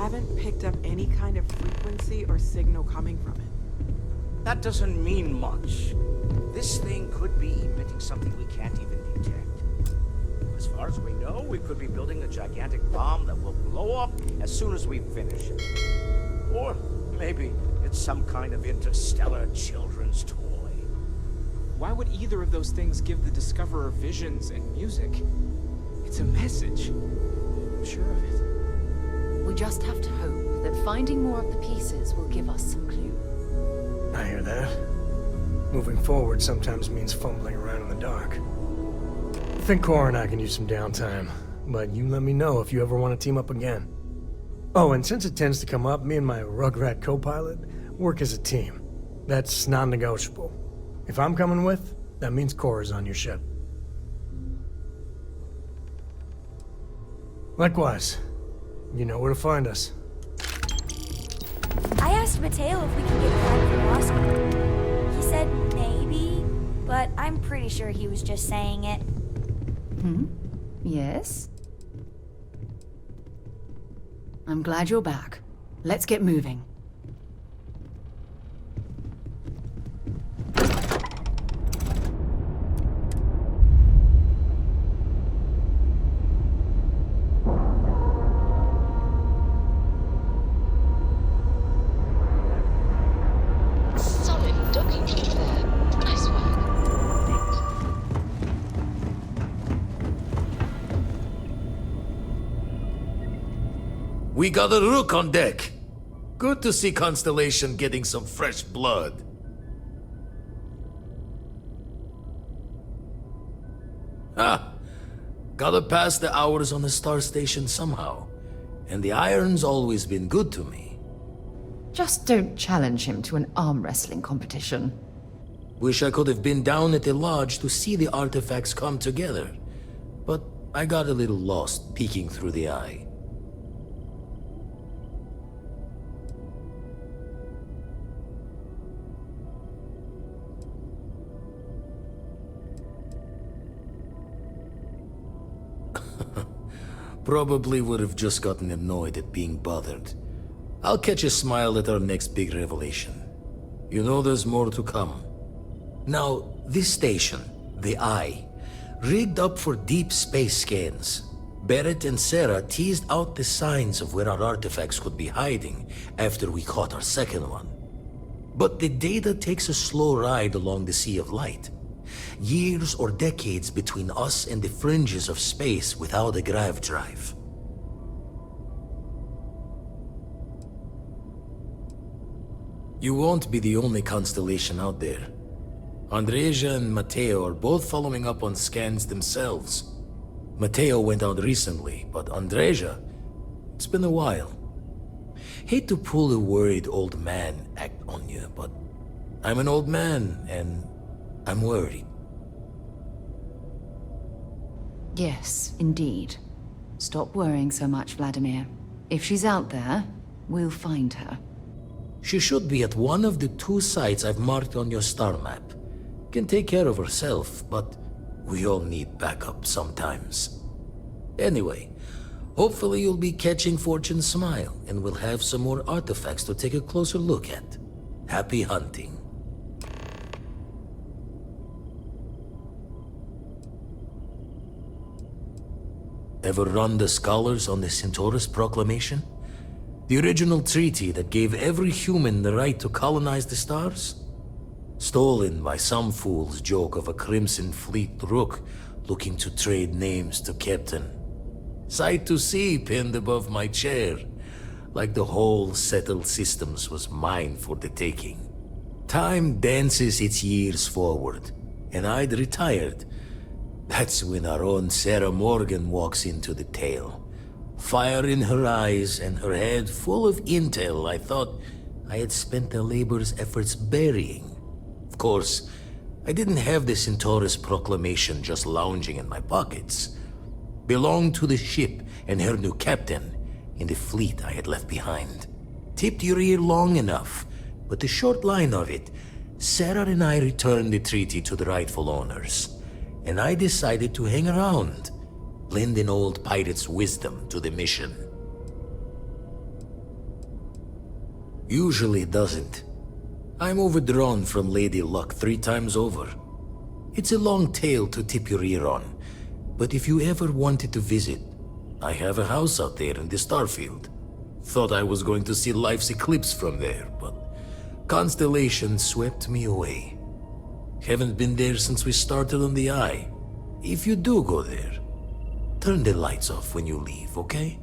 haven't picked up any kind of frequency or signal coming from it. That doesn't mean much. This thing could be emitting something we can't even detect. As far as we know, we could be building a gigantic bomb that will blow up as soon as we finish it. Or maybe it's some kind of interstellar children's toy. Why would either of those things give the Discoverer visions and music? It's a message. I'm sure of it. We just have to hope that finding more of the pieces will give us some clue. I hear that. Moving forward sometimes means fumbling around in the dark. I think Cora and I can use some downtime, but you let me know if you ever want to team up again. Oh, and since it tends to come up, me and my Rugrat co-pilot work as a team. That's non-negotiable. If I'm coming with, that means Cora's on your ship. Likewise, you know where to find us. I asked Mateo if we could get a ride from Oscar. He said maybe, but I'm pretty sure he was just saying it. Yes? I'm glad you're back. Let's get moving. Solid docking key there. Nice work. We got a rook on deck. Good to see Constellation getting some fresh blood. Ah, gotta pass the hours on the star station somehow. And the iron's always been good to me. Just don't challenge him to an arm wrestling competition. Wish I could have been down at the lodge to see the artifacts come together. But I got a little lost peeking through the eye. Probably would have just gotten annoyed at being bothered. I'll catch a smile at our next big revelation. You know there's more to come. Now, this station, the Eye, rigged up for deep space scans. Barrett and Sarah teased out the signs of where our artifacts could be hiding after we caught our second one. But the data takes a slow ride along the Sea of Light. Years or decades between us and the fringes of space without a grav drive. You won't be the only constellation out there. Andreja and Mateo are both following up on scans themselves. Mateo went out recently, but Andreja, it's been a while. Hate to pull a worried old man act on you, but I'm an old man and I'm worried. Yes, indeed. Stop worrying so much, Vladimir. If she's out there, we'll find her. She should be at one of the 2 sites I've marked on your star map. Can take care of herself, but we all need backup sometimes. Anyway, hopefully you'll be catching Fortune's smile and we'll have some more artifacts to take a closer look at. Happy hunting. Ever run the scholars on the Centaurus Proclamation? The original treaty that gave every human the right to colonize the stars? Stolen by some fool's joke of a Crimson Fleet rook looking to trade names to Captain. Sight to see pinned above my chair, like the whole settled systems was mine for the taking. Time dances its years forward, and I'd retired. That's when our own Sarah Morgan walks into the tale. Fire in her eyes and her head full of intel I thought I had spent the labor's efforts burying. Of course, I didn't have the Centaurus Proclamation just lounging in my pockets. Belonged to the ship and her new captain in the fleet I had left behind. Tipped your ear long enough, but the short line of it, Sarah and I returned the treaty to the rightful owners. And I decided to hang around, lend an old pirate's wisdom to the mission. Usually it doesn't. I'm overdrawn from Lady Luck 3 times over. It's a long tale to tip your ear on, but if you ever wanted to visit, I have a house out there in the Starfield. Thought I was going to see life's eclipse from there, but constellations swept me away. Haven't been there since we started on the Eye. If you do go there, turn the lights off when you leave, okay?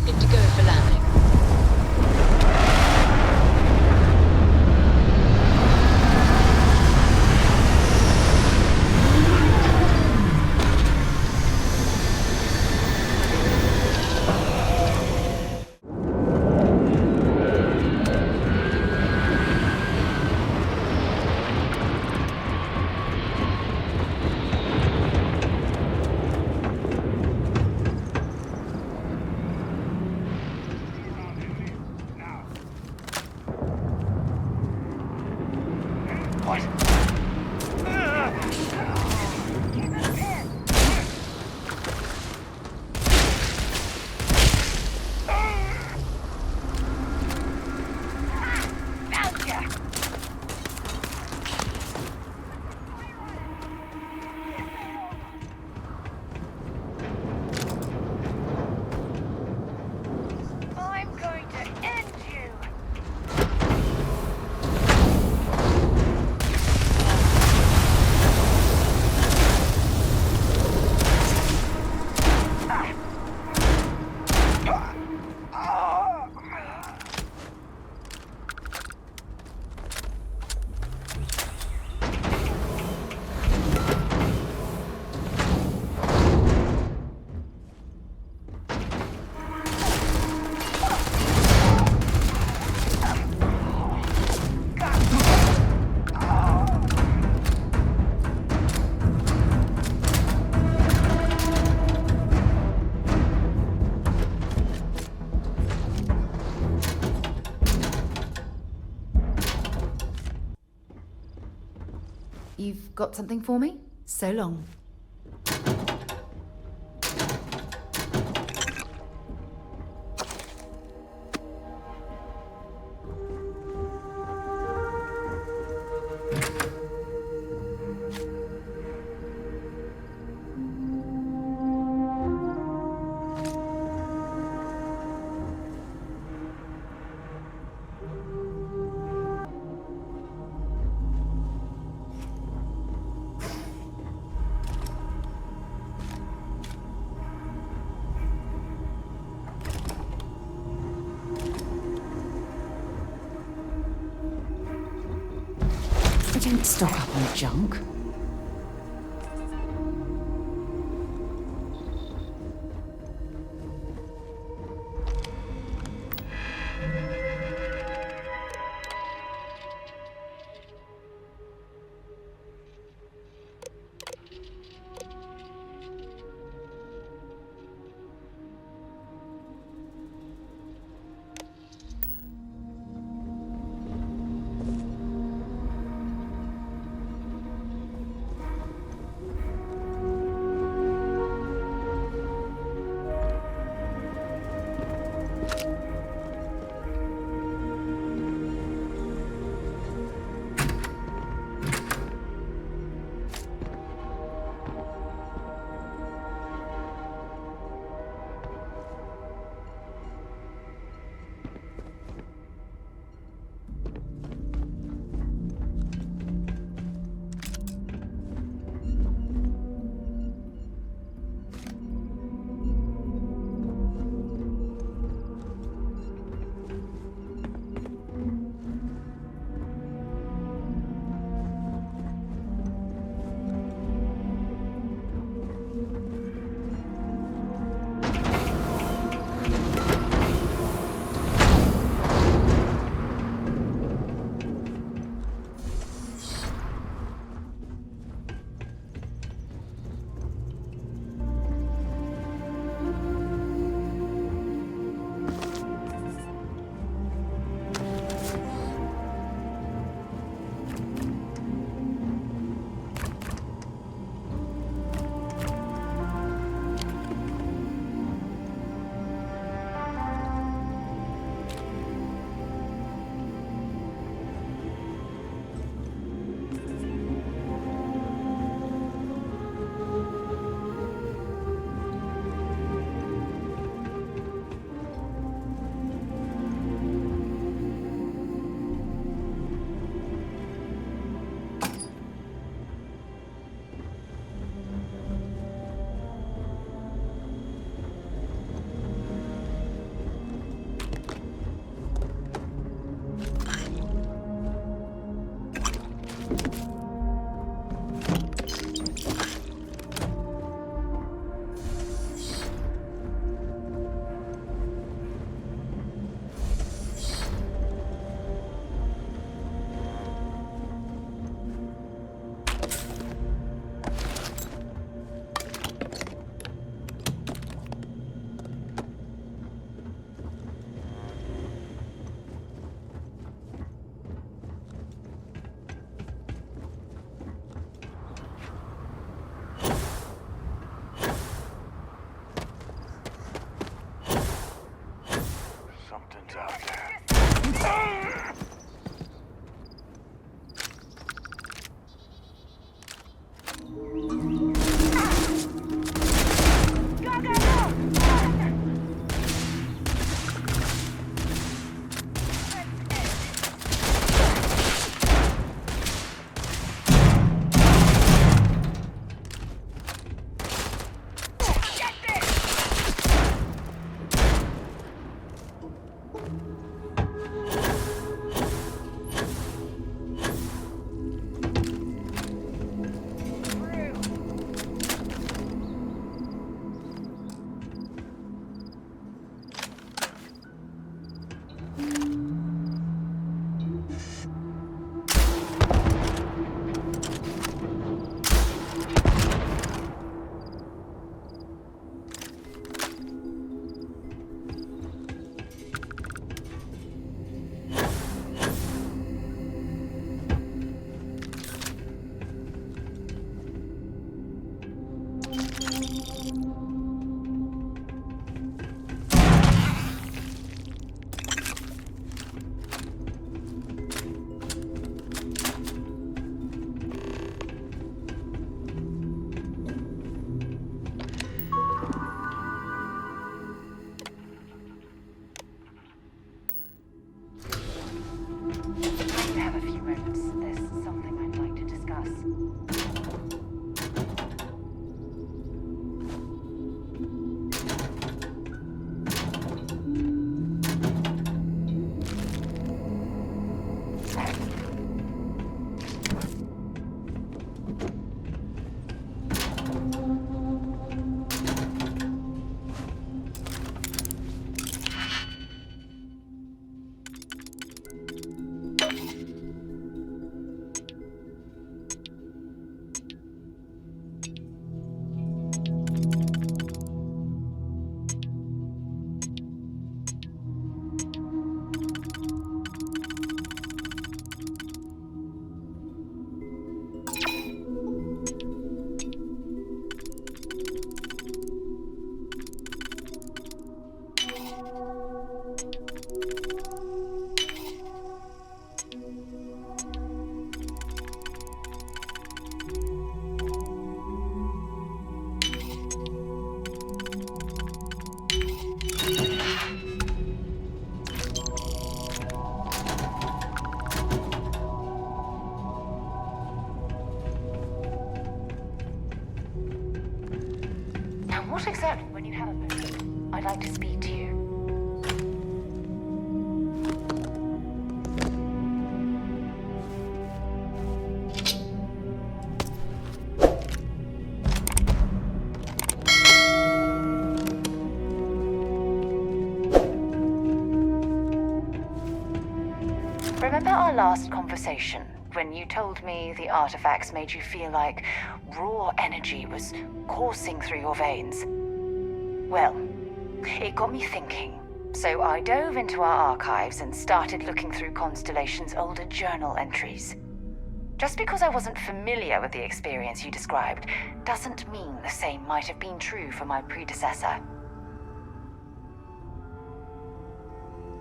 Good to go for landing. I'm going to end you. You've got something for me? So long. I don't stock up on junk. Something's out there. You have a few moments. There's something I'd like to discuss. What exactly, when you have a moment, I'd like to speak to you. Remember our last conversation, when you told me the artifacts made you feel like raw energy was coursing through your veins? Well, it got me thinking, so I dove into our archives and started looking through Constellation's older journal entries. Just because I wasn't familiar with the experience you described doesn't mean the same might have been true for my predecessor.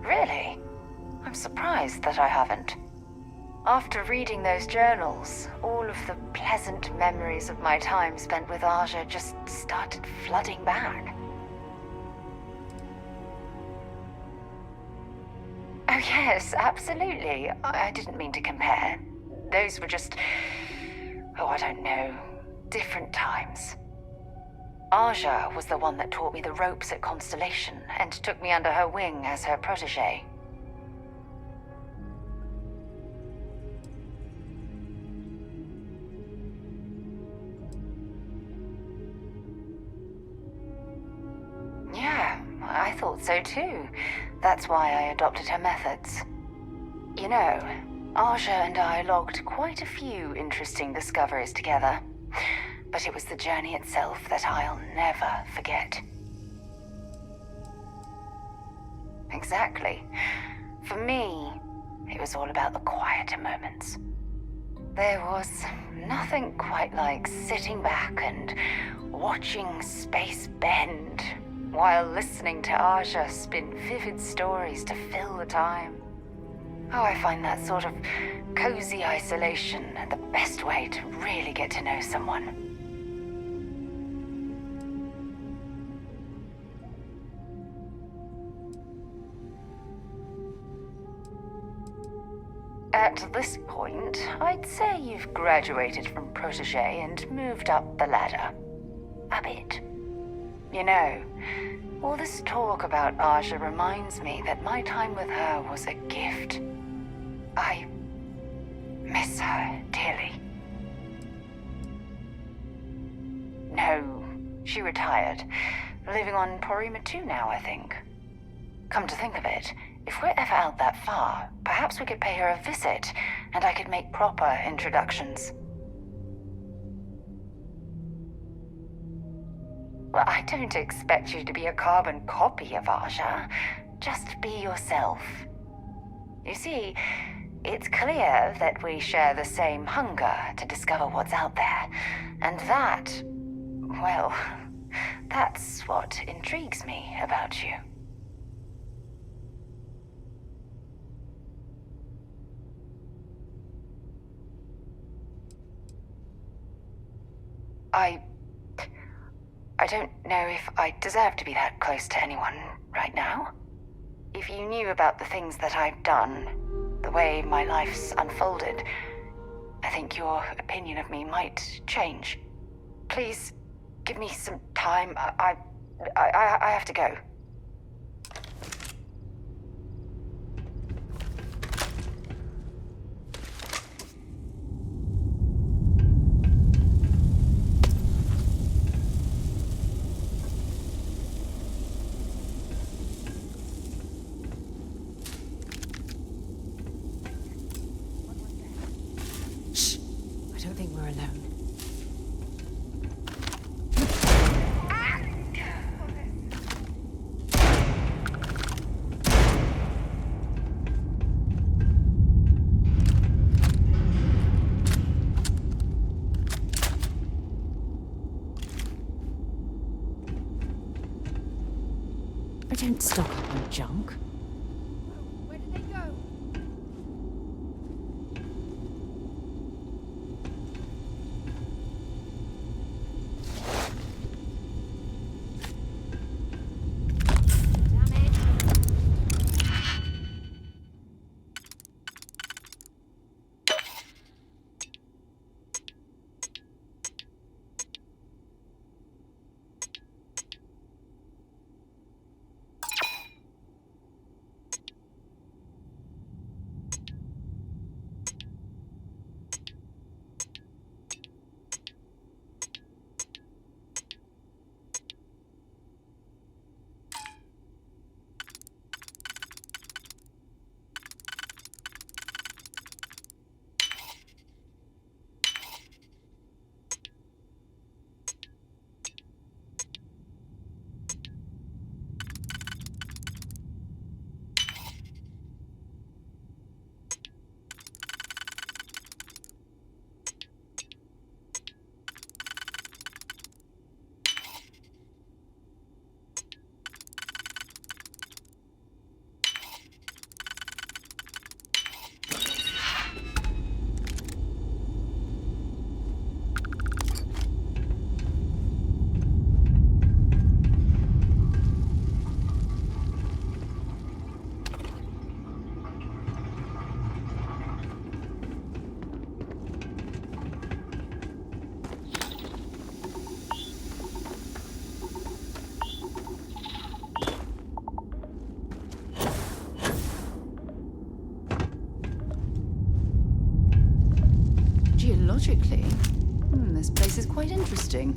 Really? I'm surprised that I haven't. After reading those journals, all of the pleasant memories of my time spent with Aja just started flooding back. Oh yes, absolutely. I didn't mean to compare. Those were just, I don't know, different times. Aja was the one that taught me the ropes at Constellation and took me under her wing as her protege. so too. That's why I adopted her methods. You know, Aja and I logged quite a few interesting discoveries together. But it was the journey itself that I'll never forget. Exactly. For me, it was all about the quieter moments. There was nothing quite like sitting back and watching space bend while listening to Aja spin vivid stories to fill the time. Oh, I find that sort of cozy isolation the best way to really get to know someone. At this point, I'd say you've graduated from protege and moved up the ladder. A bit. You know, all this talk about Aja reminds me that my time with her was a gift. I miss her dearly. No, she retired. Living on Porima 2 now, I think. Come to think of it, if we're ever out that far, perhaps we could pay her a visit, and I could make proper introductions. Well, I don't expect you to be a carbon copy of Aja. Just be yourself. You see, it's clear that we share the same hunger to discover what's out there, and that, well, that's what intrigues me about you. I don't know if I deserve to be that close to anyone right now. If you knew about the things that I've done, the way my life's unfolded, I think your opinion of me might change. Please, give me some time. I have to go. I don't think we're alone. I don't stock up on junk. Where did they go? Geologically, this place is quite interesting.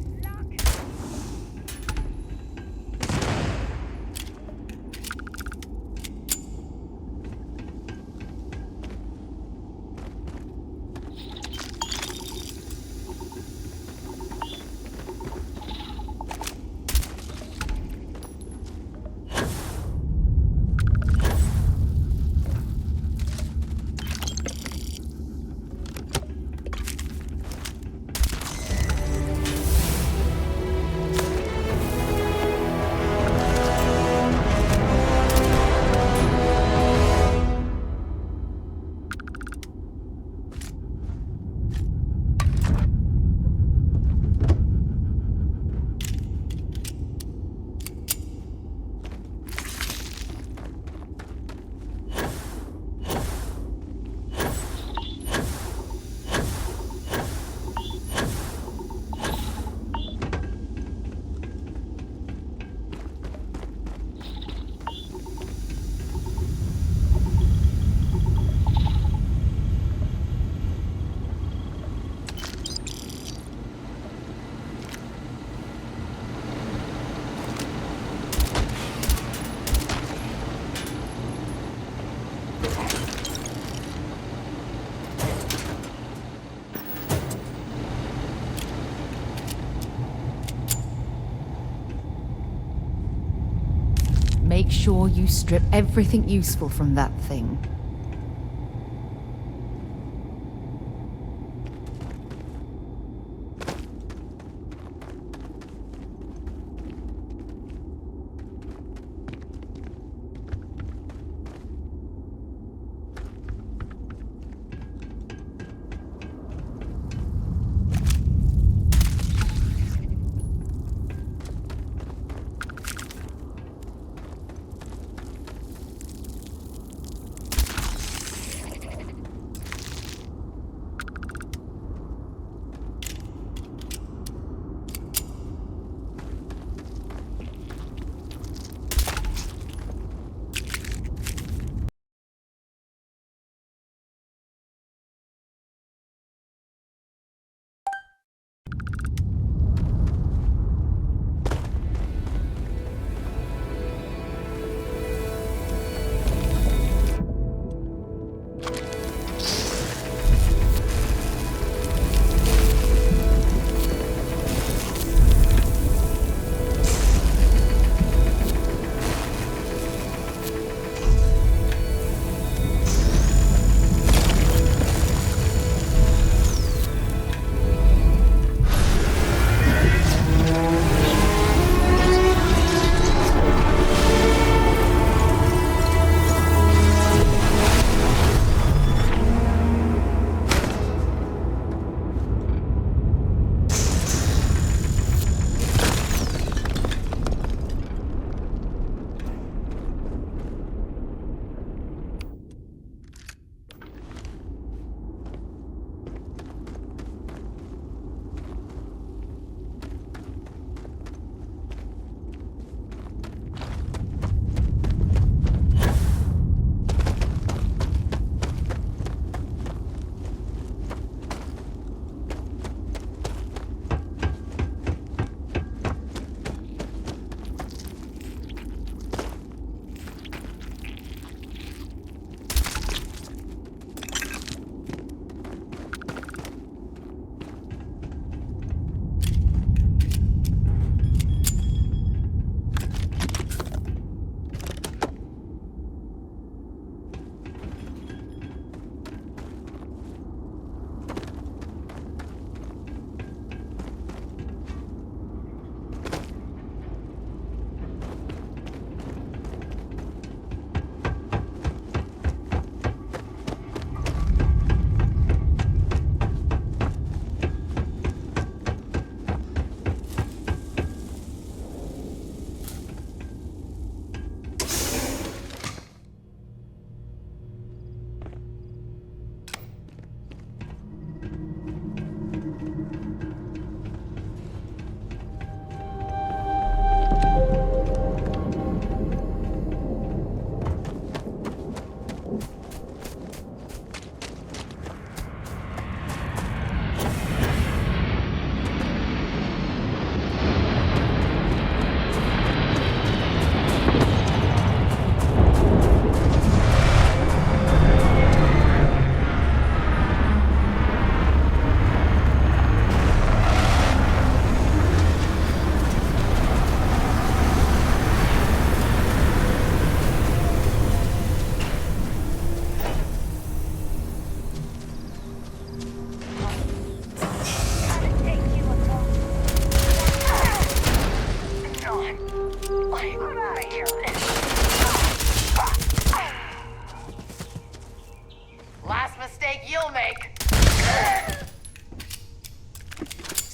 make sure you strip everything useful from that thing.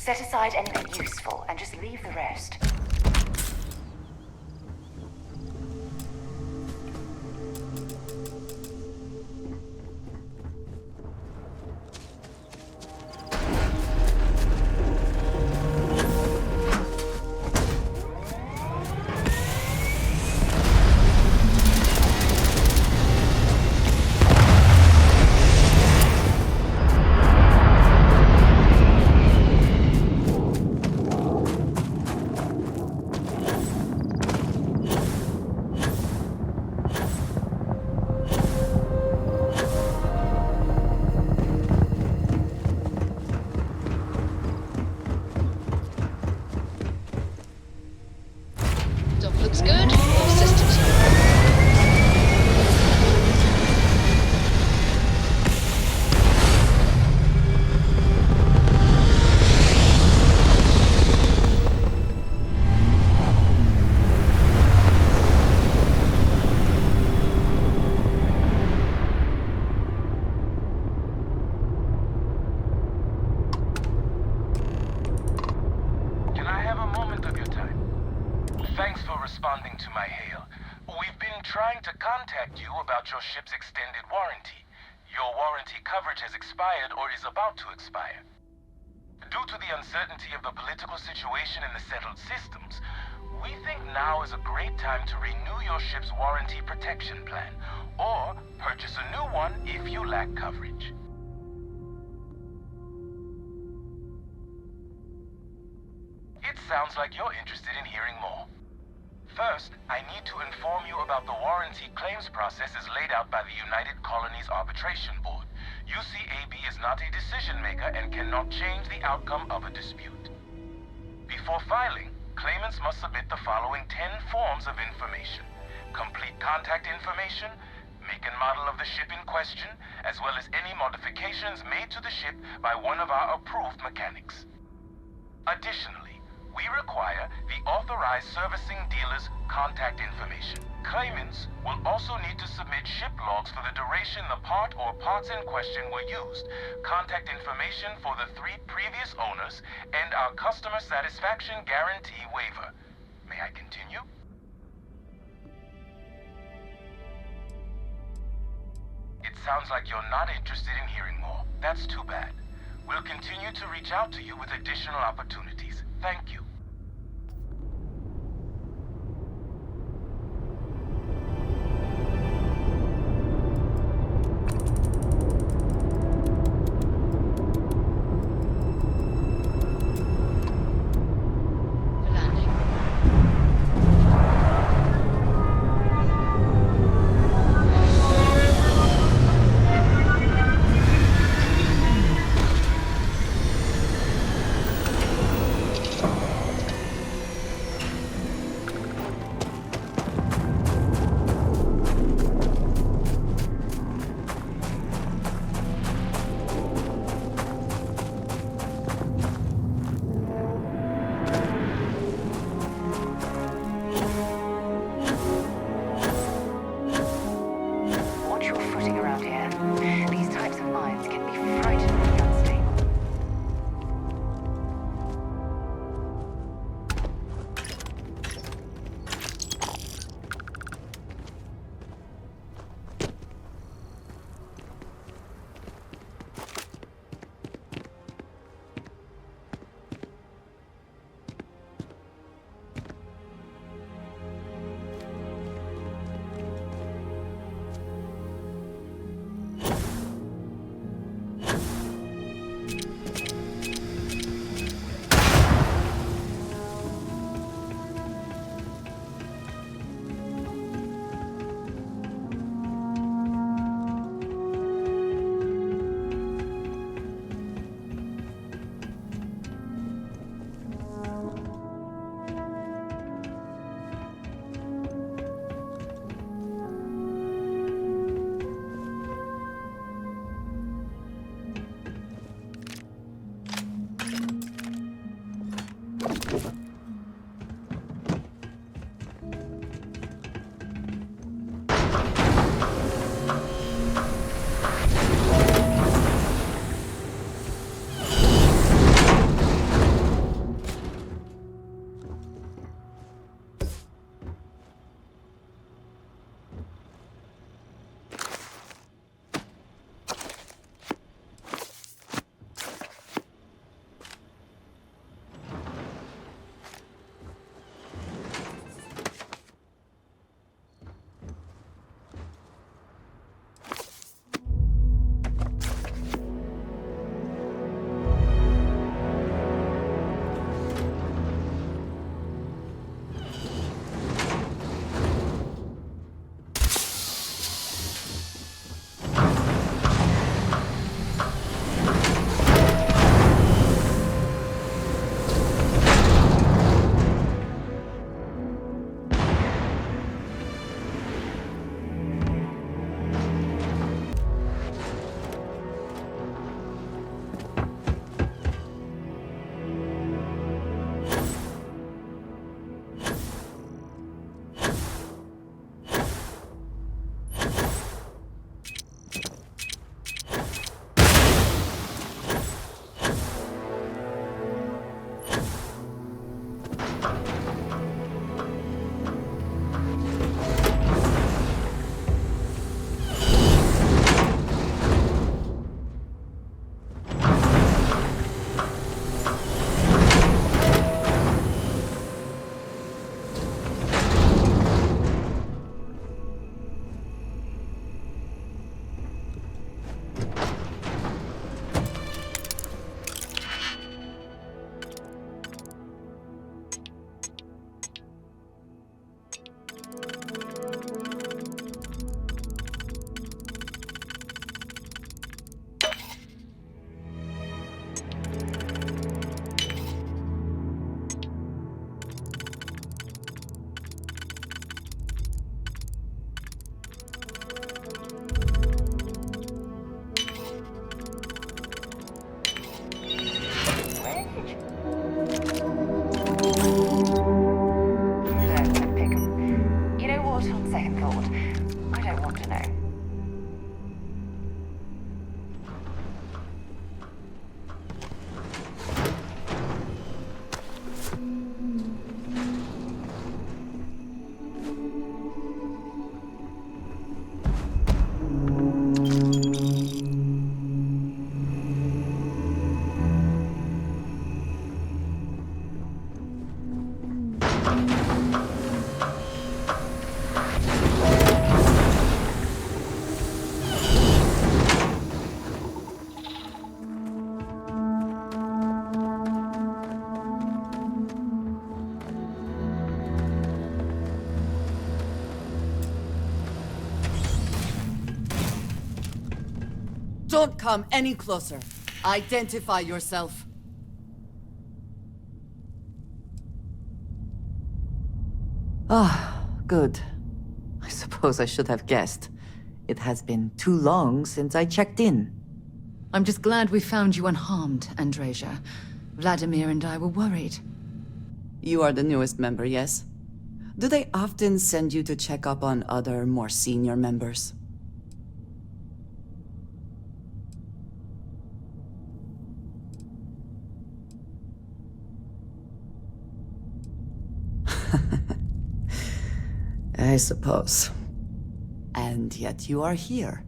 Set aside anything useful and just leave the rest. my hail. We've been trying to contact you about your ship's extended warranty. Your warranty coverage has expired or is about to expire. Due to the uncertainty of the political situation in the settled systems, we think now is a great time to renew your ship's warranty protection plan, or purchase a new one if you lack coverage. It sounds like you're interested in hearing more. First, I need to inform you about the warranty claims process as laid out by the United Colonies Arbitration Board. UCAB is not a decision maker and cannot change the outcome of a dispute. Before filing, claimants must submit the following 10 forms of information: complete contact information, make and model of the ship in question, as well as any modifications made to the ship by one of our approved mechanics. Additionally, we require the authorized servicing dealer's contact information. Claimants will also need to submit ship logs for the duration the part or parts in question were used, contact information for the 3 previous owners, and our customer satisfaction guarantee waiver. May I continue? It sounds like you're not interested in hearing more. That's too bad. We'll continue to reach out to you with additional opportunities. Thank you. Landing. Watch your footing around here. These types of mines can be frighteningly unstable. Don't come any closer. Identify yourself. Ah, good. I suppose I should have guessed. It has been too long since I checked in. I'm just glad we found you unharmed, Andreja. Vladimir and I were worried. You are the newest member, yes? Do they often send you to check up on other, more senior members? I suppose. And yet you are here,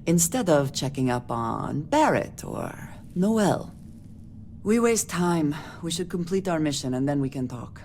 instead of checking up on Barrett or Noel. We waste time. We should complete our mission and then we can talk.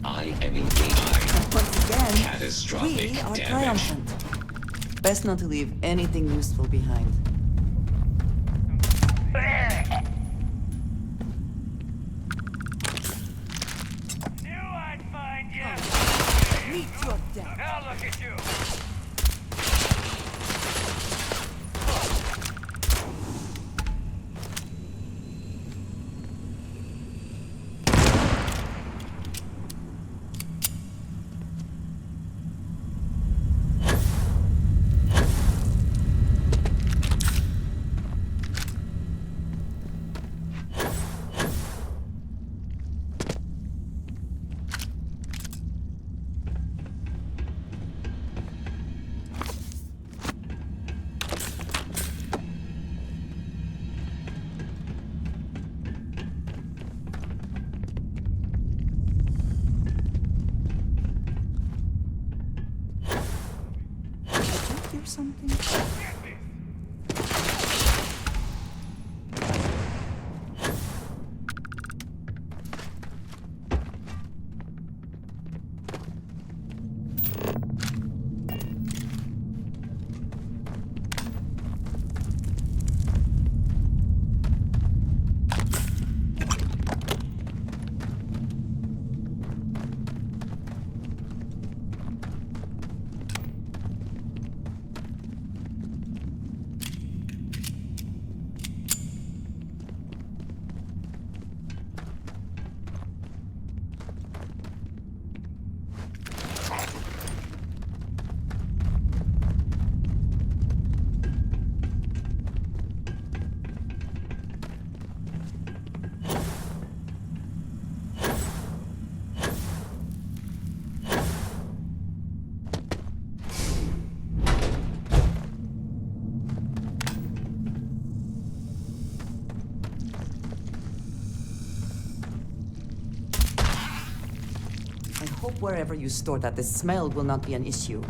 I am engaged. Once again, Catastrophic we are damage. triumphant. Best not to leave anything useful behind. Knew I'd find you. Meet your death. Now look at you. Hear something? I hope wherever you store that, the smell will not be an issue.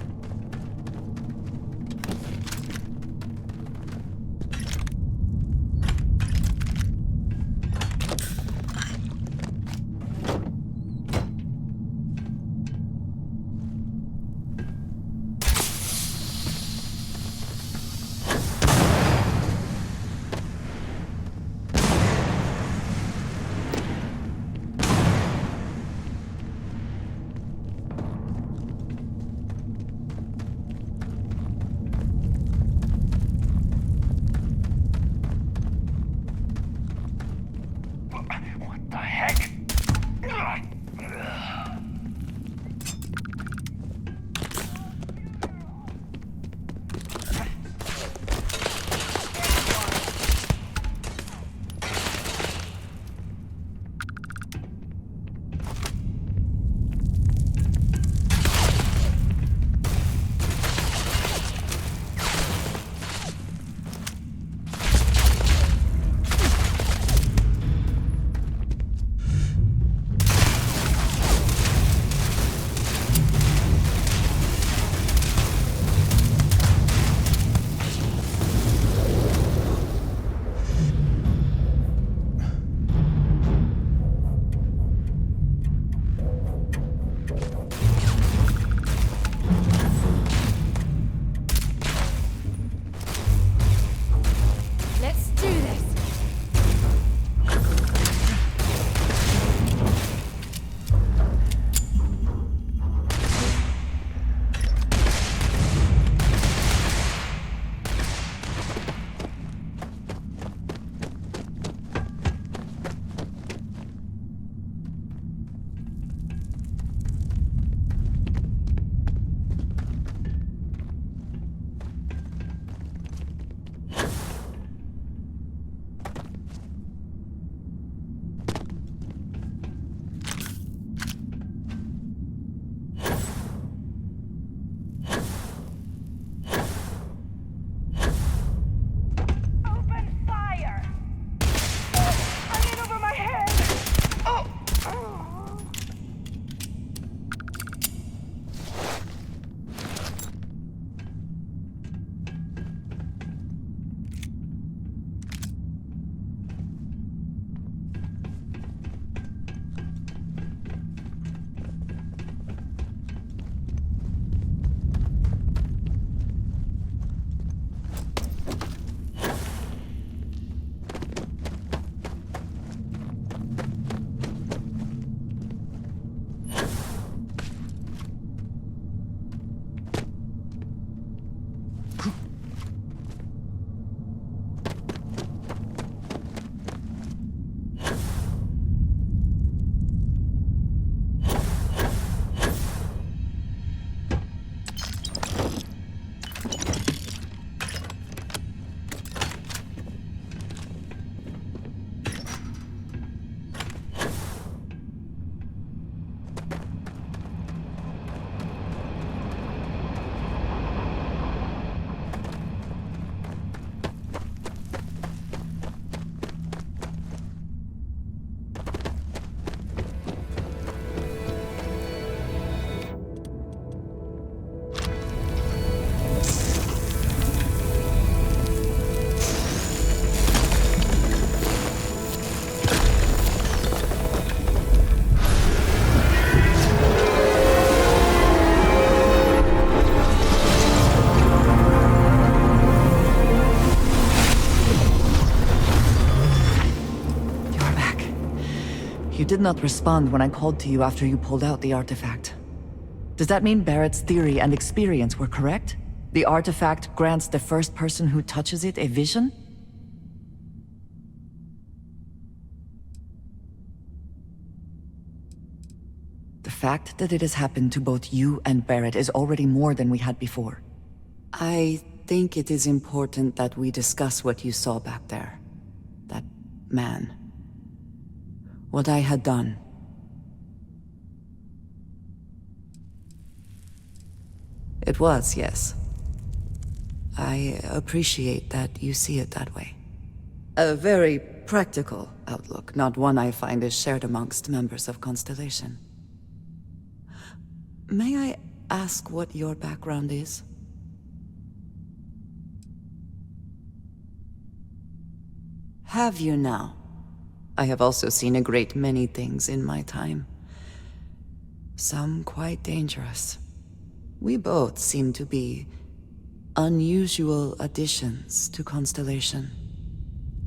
did not respond when I called to you after you pulled out the artifact. Does that mean Barrett's theory and experience were correct? The artifact grants the first person who touches it a vision? The fact that it has happened to both you and Barrett is already more than we had before. I think it is important that we discuss what you saw back there. That man. What I had done. It was, yes. I appreciate that you see it that way. A very practical outlook, not one I find is shared amongst members of Constellation. May I ask what your background is? Have you now? I have also seen a great many things in my time. Some quite dangerous. We both seem to be unusual additions to Constellation.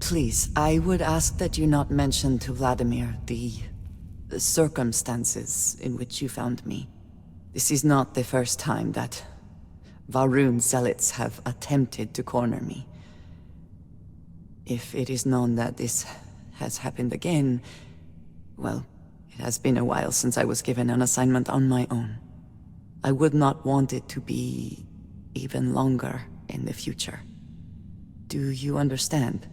Please, I would ask that you not mention to Vladimir the circumstances in which you found me. This is not the first time that Varun zealots have attempted to corner me. If it is known that this has happened again, well, it has been a while since I was given an assignment on my own. I would not want it to be even longer in the future. Do you understand?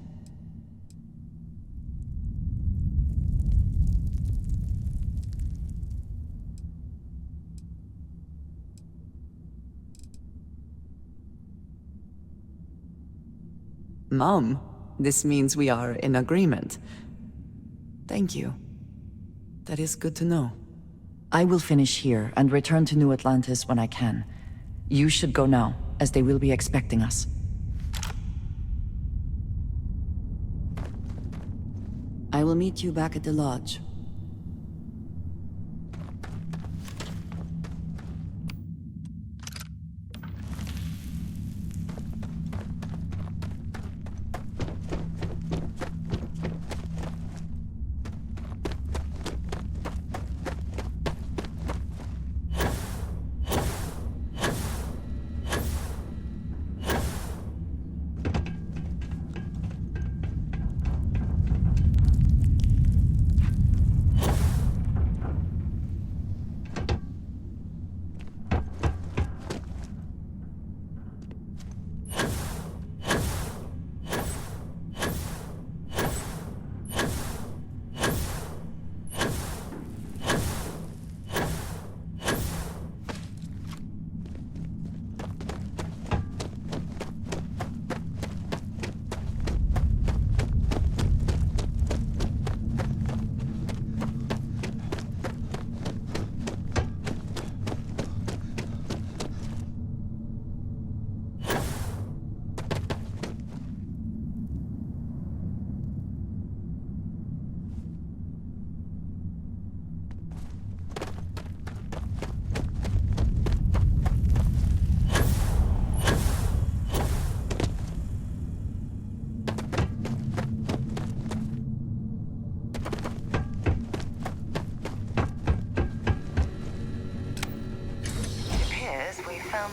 Mom, this means we are in agreement. Thank you. That is good to know. I will finish here and return to New Atlantis when I can. You should go now, as they will be expecting us. I will meet you back at the lodge.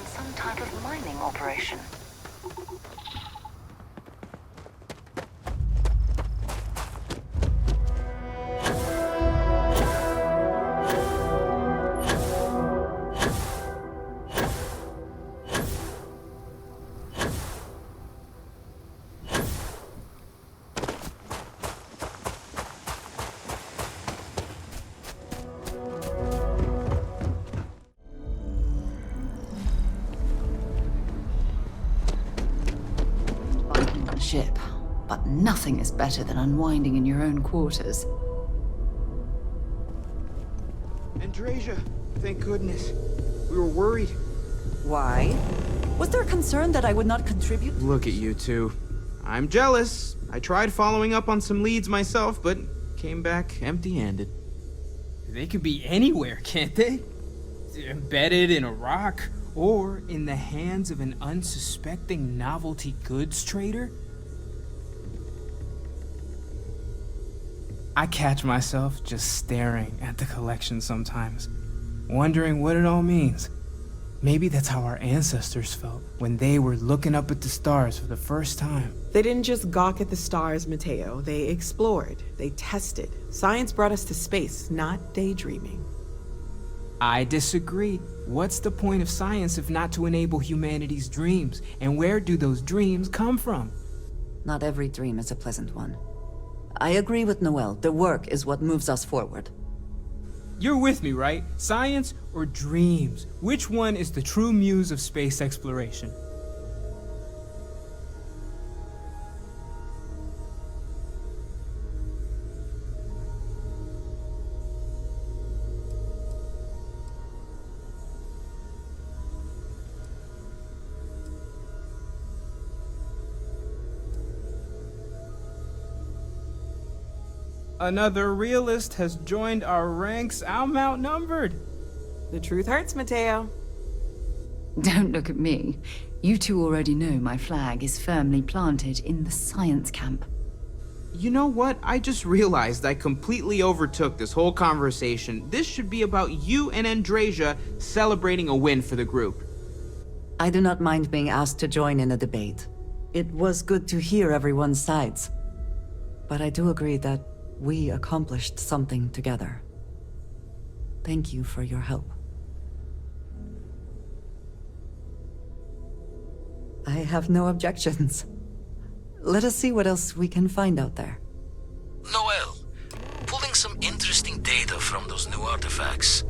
Some type of mining operation. Ship, but nothing is better than unwinding in your own quarters. Andreja, thank goodness. We were worried. Why? Was there a concern that I would not contribute? Look at you two. I'm jealous. I tried following up on some leads myself, but came back empty-handed. They could be anywhere, can't they? Embedded in a rock, or in the hands of an unsuspecting novelty goods trader? I catch myself just staring at the collection sometimes, wondering what it all means. Maybe that's how our ancestors felt when they were looking up at the stars for the first time. They didn't just gawk at the stars, Mateo. They explored. They tested. Science brought us to space, not daydreaming. I disagree. What's the point of science if not to enable humanity's dreams? And where do those dreams come from? Not every dream is a pleasant one. I agree with Noel. The work is what moves us forward. You're with me, right? Science or dreams? Which one is the true muse of space exploration? Another realist has joined our ranks. I'm outnumbered. The truth hurts, Mateo. Don't look at me. You two already know my flag is firmly planted in the science camp. You know what? I just realized I completely overtook this whole conversation. This should be about you and Andreja celebrating a win for the group. I do not mind being asked to join in a debate. It was good to hear everyone's sides. But I do agree that we accomplished something together. Thank you for your help. I have no objections. Let us see what else we can find out there. Noel, pulling some interesting data from those new artifacts.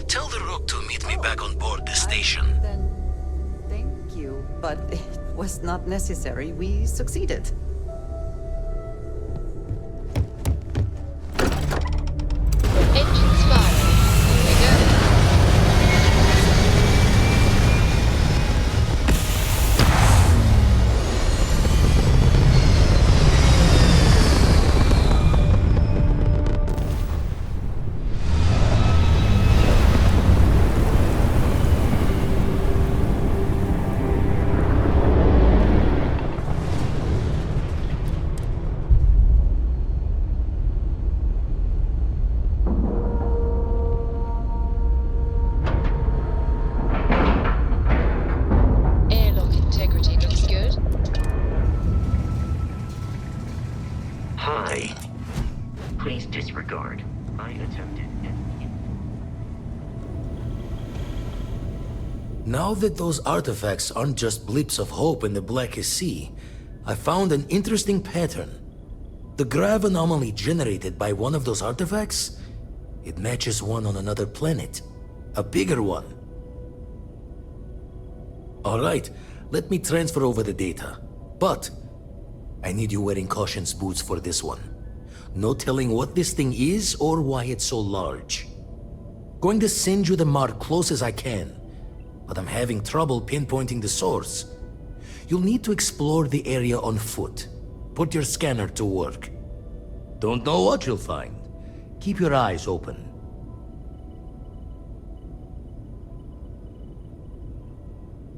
Tell the Rook to meet me back on board the station. Then, thank you, but it was not necessary. We succeeded. Engines firing. Here we go. Airlock integrity looks good. Hi. Please disregard. I attempted Now that those artifacts aren't just blips of hope in the blackest sea, I found an interesting pattern. The grav anomaly generated by one of those artifacts, it matches one on another planet. A bigger one. Alright, let me transfer over the data. But I need you wearing caution's boots for this one. No telling what this thing is or why it's so large. Going to send you the mark close as I can, but I'm having trouble pinpointing the source. You'll need to explore the area on foot. Put your scanner to work. Don't know what you'll find. Keep your eyes open.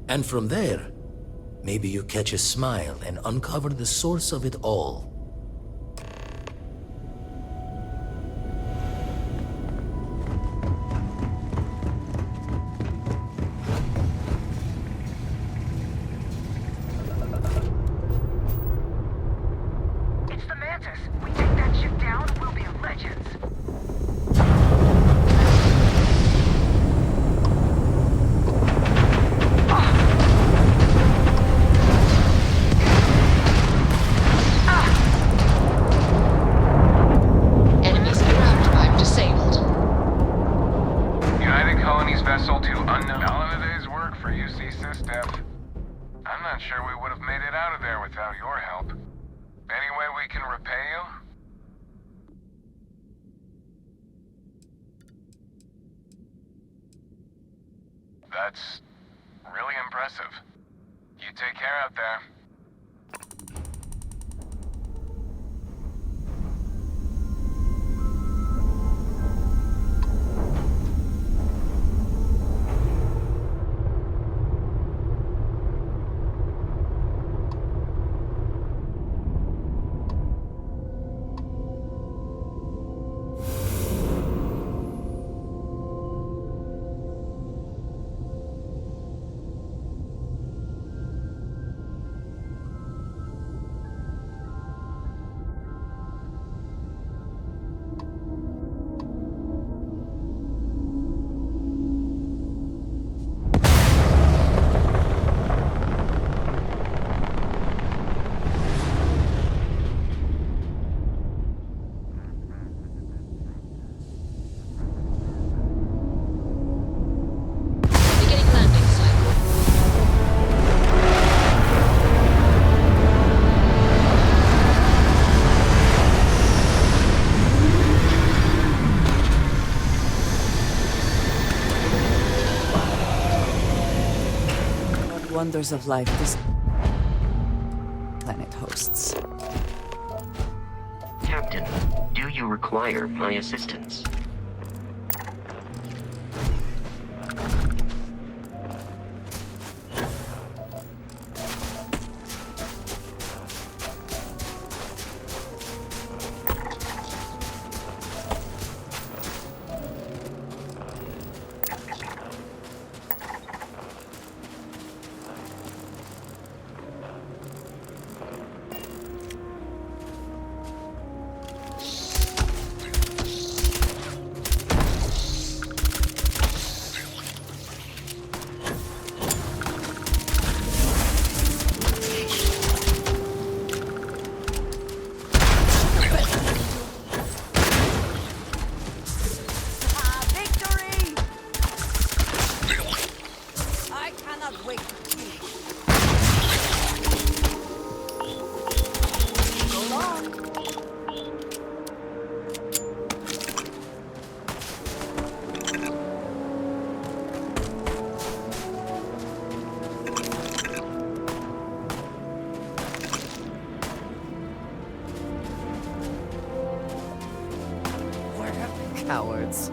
And from there, maybe you catch a smile and uncover the source of it all. It's the Mantis. We take that ship down, we'll be legends. Enemy's ground drive disabled. United Colony's vessel to unknown. All of a day's work for UC SysDef. I'm not sure we would have made it out of there without your help. Any way we can repay you? That's really impressive. You take care out there. wonders of life this planet hosts. Captain, do you require my assistance? Cowards.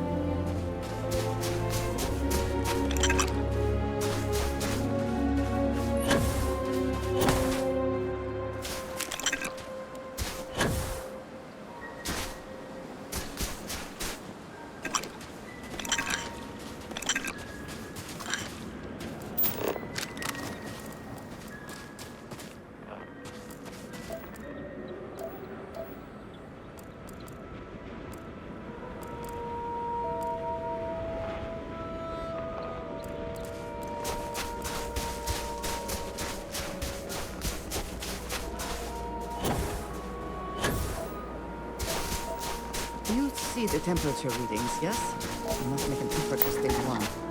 You see the temperature readings, yes? You must make an effort to stay warm.